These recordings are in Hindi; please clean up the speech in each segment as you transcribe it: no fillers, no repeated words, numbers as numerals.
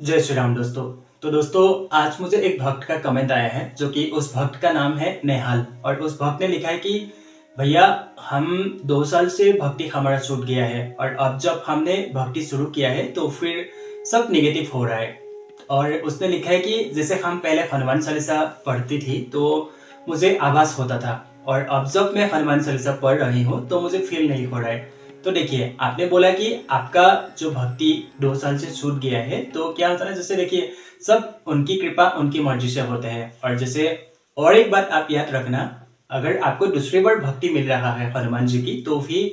जय श्री राम दोस्तों। तो दोस्तों, आज मुझे एक भक्त का कमेंट आया है जो कि उस भक्त का नाम है नेहाल। और उस भक्त ने लिखा है कि भैया, हम 2 साल से भक्ति हमारा छूट गया है और अब जब हमने भक्ति शुरू किया है तो फिर सब नेगेटिव हो रहा है। और उसने लिखा है कि जैसे हम पहले हनुमान चालीसा पढ़ती थी तो मुझे आभास होता था, और अब जब मैं हनुमान चालीसा पढ़ रही हूँ तो मुझे फील नहीं हो रहा है। तो देखिए, आपने बोला कि आपका जो भक्ति 2 साल से छूट गया है, तो क्या होता है, जैसे देखिए, सब उनकी कृपा उनकी मर्जी से होते हैं। और जैसे और एक बात आप याद रखना, अगर आपको दूसरी बार भक्ति मिल रहा है हनुमान जी की तो भी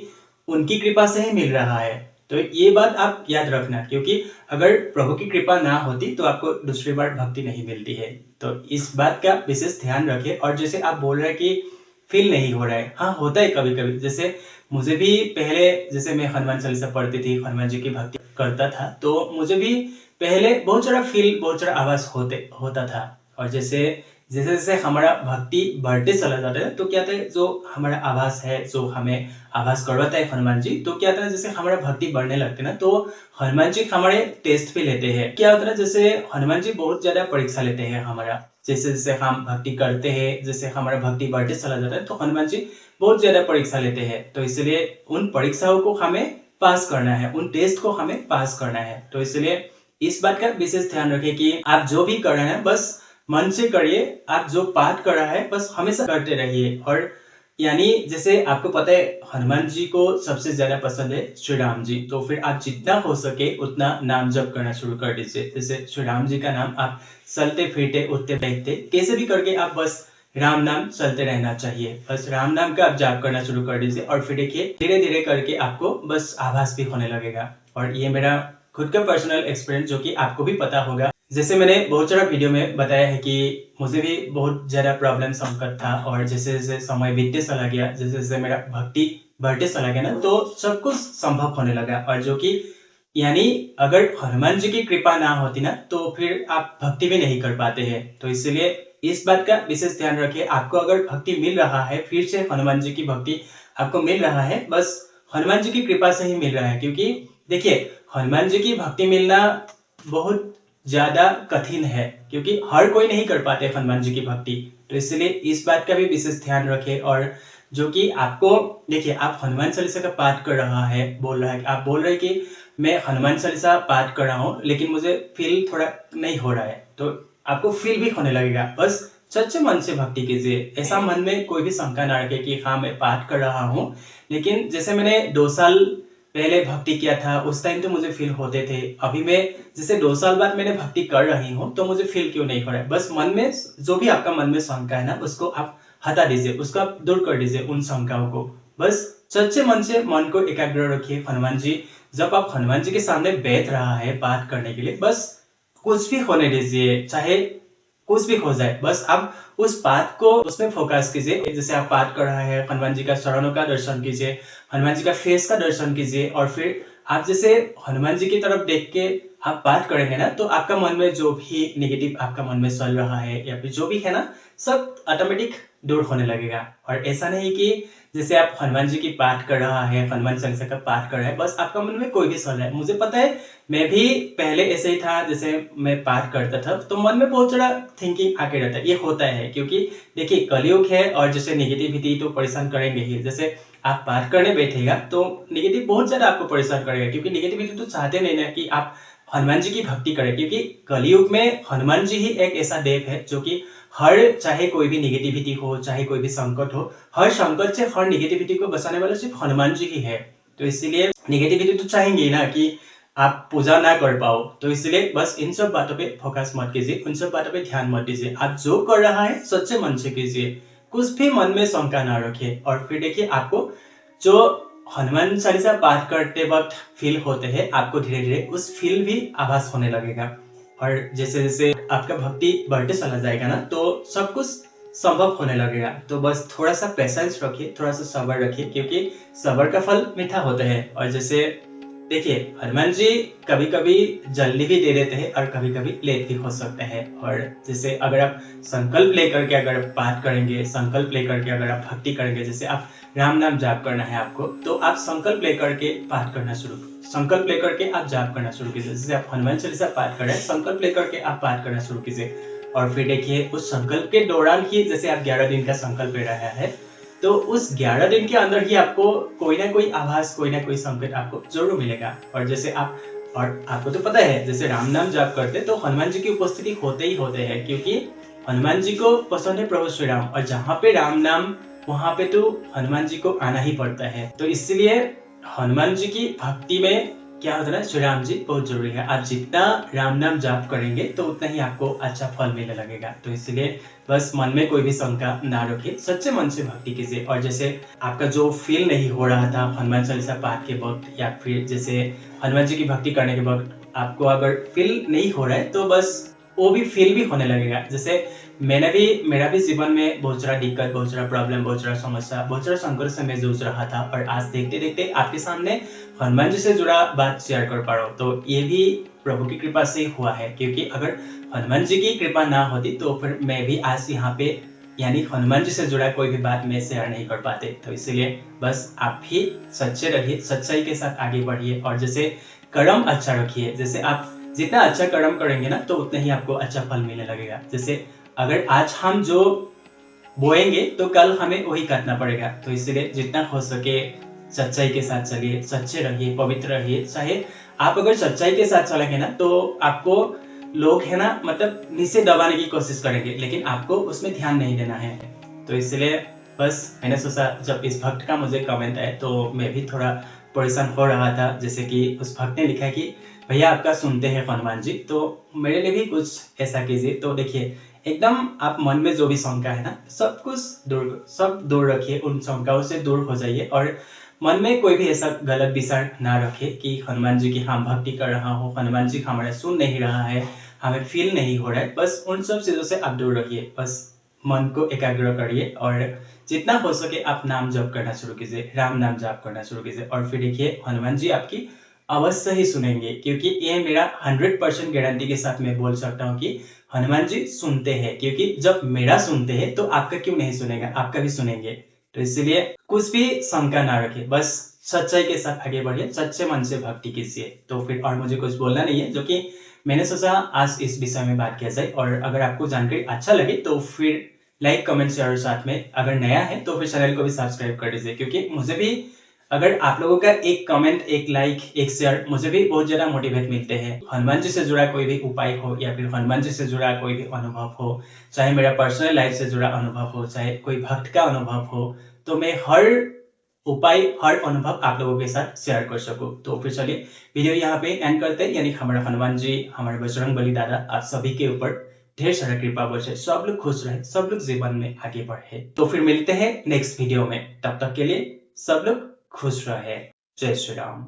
उनकी कृपा से ही मिल रहा है। तो ये बात आप याद रखना, क्योंकि अगर प्रभु की कृपा ना होती तो आपको दूसरी बार भक्ति नहीं मिलती है। तो इस बात का विशेष ध्यान रखें। और जैसे आप बोल रहे हैं कि फील नहीं हो रहा है, हाँ होता है कभी कभी। जैसे मुझे भी पहले, जैसे मैं हनुमान चालीसा पढ़ती थी, हनुमान जी की भक्ति करता था, तो मुझे भी पहले बहुत सारा फील, बहुत सारा आवाज होता था। और जैसे जैसे जैसे हमारा भक्ति बढ़ते चला जाता है तो क्या होता है, जो हमारा आवाज है, जो हमें आवाज करवाता है हनुमान जी, तो क्या होता है, जैसे हमारा भक्ति बढ़ने लगते ना, तो हनुमान जी हमारे टेस्ट पे लेते हैं। क्या होता है, जैसे हनुमान जी बहुत ज्यादा परीक्षा लेते हैं हमारा। जैसे जैसे हम भक्ति करते हैं, जैसे हमारा भक्ति बढ़ते चला जाता है, तो हनुमान जी बहुत ज्यादा परीक्षा लेते हैं। तो इसलिए उन परीक्षाओं को हमें पास करना है, उन टेस्ट को हमें पास करना है। तो इसलिए इस बात का विशेष ध्यान रखें कि आप जो भी कर रहे हैं बस मन से करिए। आप जो पाठ कर रहा है बस हमेशा करते रहिए। और यानी जैसे आपको पता है, हनुमान जी को सबसे ज्यादा पसंद है श्री राम जी, तो फिर आप जितना हो सके उतना नाम जप करना शुरू कर दीजिए। जैसे श्री राम जी का नाम आप चलते फिरते उठते बैठते कैसे भी करके आप बस राम नाम चलते रहना चाहिए। बस राम नाम का आप जाप करना शुरू कर दीजिए, और फिर देखिए धीरे धीरे करके आपको बस आभास भी होने लगेगा। और ये मेरा खुद का पर्सनल एक्सपीरियंस, जो कि आपको भी पता होगा। जैसे मैंने बहुत सारा वीडियो में बताया है कि मुझे भी बहुत ज्यादा प्रॉब्लम संकट था, और जैसे जैसे समय बीतते चला गया, जैसे जैसे मेरा भक्ति बढ़ते चला गया ना, तो सब कुछ संभव होने लगा। और जो कि यानी अगर हनुमान जी की कृपा ना होती ना, तो फिर आप भक्ति भी नहीं कर पाते हैं। तो इसलिए इस बात का विशेष ध्यान रखिए, आपको अगर भक्ति मिल रहा है, फिर से हनुमान जी की भक्ति आपको मिल रहा है, बस हनुमान जी की कृपा से ही मिल रहा है। क्योंकि देखिए, हनुमान जी की भक्ति मिलना बहुत ज्यादा कठिन है, क्योंकि हर कोई नहीं कर पाते हनुमान जी की भक्ति। तो इसलिए इस बात का भी विशेष ध्यान रखें। और जो कि आपको देखिए, आप हनुमान चालीसा का पाठ कर रहा है, बोल रहा है, आप बोल रहे हैं कि मैं हनुमान चालीसा पाठ कर रहा हूँ लेकिन मुझे फील थोड़ा नहीं हो रहा है, तो आपको फील भी होने लगेगा। बस सच्चे मन से भक्ति कीजिए, ऐसा मन में कोई भी शंका ना रखे कि हाँ मैं पाठ कर रहा हूँ, लेकिन जैसे मैंने 2 साल पहले भक्ति किया था उस टाइम तो मुझे फील होते थे। अभी मैं जैसे 2 साल बाद मैंने भक्ति कर रही हूँ तो मुझे फील क्यों नहीं हो रहा है। बस मन में जो भी आपका मन में शंका है ना, उसको आप हटा दीजिए, उसको आप दूर कर दीजिए, उन शंकाओं को। बस सच्चे मन से मन को एकाग्र रखिए। हनुमान जी, जब आप हनुमान जी के सामने बैठ रहा है पाठ करने के लिए, बस कुछ भी होने दीजिए, चाहे कुछ भी हो जाए, बस आप उस बात को उसमें फोकस कीजिए। जैसे आप पाठ कर रहे हैं, हनुमान जी का चरणों का दर्शन कीजिए, हनुमान जी का फेस का दर्शन कीजिए, और फिर आप जैसे हनुमान जी की तरफ देख के आप बात करेंगे ना, तो आपका मन में जो भी नेगेटिव आपका मन में चल रहा है या फिर जो भी है ना, सब ऑटोमेटिक दूर होने लगेगा। और ऐसा नहीं कि जैसे आप हनुमान जी की पाठ कर रहा है, हनुमान चालीसा का पाठ कर रहा है, बस आपका मन में कोई भी चल रहा है। मुझे पता है, मैं भी पहले ऐसे ही था। जैसे मैं पाठ करता था तो मन में बहुत सारा थिंकिंग आके रहता है, ये होता है क्योंकि देखिए कलयुग है, और जैसे नेगेटिविटी तो परेशान करेंगे ही। जैसे आप पाठ करने बैठेगा तो नेगेटिव बहुत ज्यादा आपको परेशान करेगा, क्योंकि नेगेटिविटी तो चाहते नहीं ना कि आप हनुमान जी की भक्ति करें। क्योंकि कलयुग में हनुमान जी ही एक ऐसा देव है जो कि हर, चाहे कोई भी नेगेटिविटी हो, चाहे कोई भी संकट हो, हर संकट से, हर नेगेटिविटी को बचाने वाला सिर्फ हनुमान जी ही है। तो इसलिए नेगेटिविटी तो चाहेंगे ही ना कि आप पूजा ना कर पाओ। तो इसलिए बस इन सब बातों पे फोकस मत कीजिए, उन सब बातों पे ध्यान मत दीजिए। आप जो कर रहा है सच्चे मन से कीजिए, कुछ भी मन में शंका ना रखिए। और फिर देखिए, आपको जो हनुमान चालीसा पाठ करते वक्त फील होते हैं, आपको धीरे धीरे उस फील भी आभास होने लगेगा। और जैसे जैसे आपका भक्ति बढ़ते चला जाएगा ना, तो सब कुछ संभव होने लगेगा। तो बस थोड़ा सा पेशेंस रखिए, थोड़ा सा सब्र रखिए, क्योंकि सब्र का फल मीठा होता है। और जैसे देखिए, हनुमान जी कभी कभी जल्दी भी दे देते हैं और कभी कभी लेट भी हो सकते हैं। और जैसे अगर आप संकल्प लेकर के अगर पाठ करेंगे, संकल्प लेकर के अगर आप भक्ति करेंगे, जैसे आप राम नाम जाप करना है आपको, तो आप संकल्प लेकर के पाठ करना शुरू, संकल्प लेकर के आप जाप करना शुरू कीजिए। जैसे आप हनुमान चालीसा पाठ कर रहे हैं, संकल्प लेकर के आप पाठ करना शुरू कीजिए। और फिर देखिए, उस संकल्प के दौरान ही, जैसे आप 11 दिन का संकल्प ले रहा है, तो उस 11 दिन के अंदर ही आपको कोई ना कोई आभास, कोई ना कोई संकेत आपको जरूर मिलेगा। और जैसे आप, और आपको तो पता है, जैसे राम नाम जाप करते तो हनुमान जी की उपस्थिति होते ही होते हैं, क्योंकि हनुमान जी को पसंद है प्रभु श्री राम, और जहाँ पे राम नाम, वहां पे तो हनुमान जी को आना ही पड़ता है। तो इसलिए हनुमान जी की भक्ति में क्या होता है, श्री राम जी बहुत जरूरी है। आप जितना राम नाम जाप करेंगे तो उतना ही आपको अच्छा फल मिलने लगेगा। तो इसलिए बस मन में कोई भी शंका ना रखिए, सच्चे मन से भक्ति कीजिए। और जैसे आपका जो फील नहीं हो रहा था हनुमान चालीसा पाठ के वक्त, या फिर जैसे हनुमान जी की भक्ति करने के वक्त आपको अगर फील नहीं हो रहा है, तो बस वो भी फील भी होने लगेगा। जैसे मेरा भी जीवन में बहुत सारा दिक्कत, बहुत सारा प्रॉब्लम, बहुत सारा समस्या, बहुत सारा संघर्ष से मैं जूझ रहा था, और आज देखते देखते आपके सामने हनुमान जी से जुड़ा बात शेयर कर पा रहा हूँ। तो ये भी प्रभु की कृपा से ही हुआ है, क्योंकि अगर हनुमान जी की कृपा ना होती तो फिर मैं भी आज यहाँ पे, यानी हनुमान जी से जुड़ा कोई भी बात मैं शेयर नहीं कर पाते। तो इसलिए बस आप भी सच्चे रहिए, सच्चाई के साथ आगे बढ़िए, और जैसे कर्म अच्छा रखिए। जैसे आप जितना अच्छा कर्म करेंगे ना, तो उतना ही आपको अच्छा फल मिलने लगेगा। जैसे अगर आज हम जो बोएंगे तो कल हमें वही काटना पड़ेगा। तो इसलिए जितना हो सके सच्चाई के साथ चलिए, सच्चे रहिए, पवित्र रहिए। चाहे आप अगर सच्चाई के साथ चलेंगे ना, तो आपको लोग है ना, मतलब नीचे दबाने की कोशिश करेंगे, लेकिन आपको उसमें ध्यान नहीं देना है। तो इसलिए बस मैंने सोचा, जब इस भक्त का मुझे कमेंट आया तो मैं भी थोड़ा परेशान हो रहा था। जैसे कि उस भक्त ने लिखा कि भैया आपका सुनते हैं हनुमान जी, तो मेरे लिए भी कुछ ऐसा कीजिए। तो देखिए, एकदम आप मन में जो भी शंका है ना, सब दूर रखिए, उन शंकाओं से दूर हो जाइए, और मन में कोई भी ऐसा गलत विचार ना रखे कि हनुमान जी की हम भक्ति कर रहा हूँ, हनुमान जी हमारा सुन नहीं रहा है, हमें फील नहीं हो रहा है। बस उन सब चीजों से आप दूर रखिए, बस मन को एकाग्र करिए, और जितना हो सके आप नाम जप करना शुरू कीजिए, राम नाम जप करना शुरू कीजिए। और फिर देखिए, हनुमान जी आपकी अवश्य ही सुनेंगे, क्योंकि ये मेरा 100% गारंटी के साथ मैं बोल सकता हूँ कि हनुमान जी सुनते हैं। क्योंकि जब मेरा सुनते हैं तो आपका क्यों नहीं सुनेगा, आपका भी सुनेंगे। तो इसलिए कुछ भी शंका ना रखे, बस सच्चाई के साथ आगे बढ़िए, सच्चे मन से भक्ति कीजिए। तो फिर और मुझे कुछ बोलना नहीं है, जो कि मैंने सोचा आज इस विषय में बात किया जाए। और अगर आपको जानकारी अच्छा लगे तो फिर लाइक, कमेंट, शेयर, साथ में अगर नया है तो फिर चैनल को भी सब्सक्राइब कर दीजिए। क्योंकि मुझे भी, अगर आप लोगों का एक कमेंट, एक लाइक, एक शेयर, मुझे भी बहुत ज्यादा मोटिवेट मिलते हैं। हनुमान जी से जुड़ा कोई भी उपाय हो, या फिर हनुमान जी से जुड़ा कोई भी अनुभव हो, चाहे मेरा पर्सनल लाइफ से जुड़ा अनुभव हो, चाहे कोई भक्त का अनुभव हो, तो मैं हर उपाय, हर अनुभव आप लोगों के साथ शेयर कर सकूं। तो फिर चलिए वीडियो यहाँ पे एंड करते हैं। यानी हमारा हनुमान जी, हमारे बजरंग बली दादा, आप सभी के ऊपर ढेर सारा कृपा बरसे, सब लोग खुश रहे, सब लोग जीवन में आगे बढ़े। तो फिर मिलते हैं नेक्स्ट वीडियो में, तब तक के लिए सब लोग खुश रहे। जय श्री राम।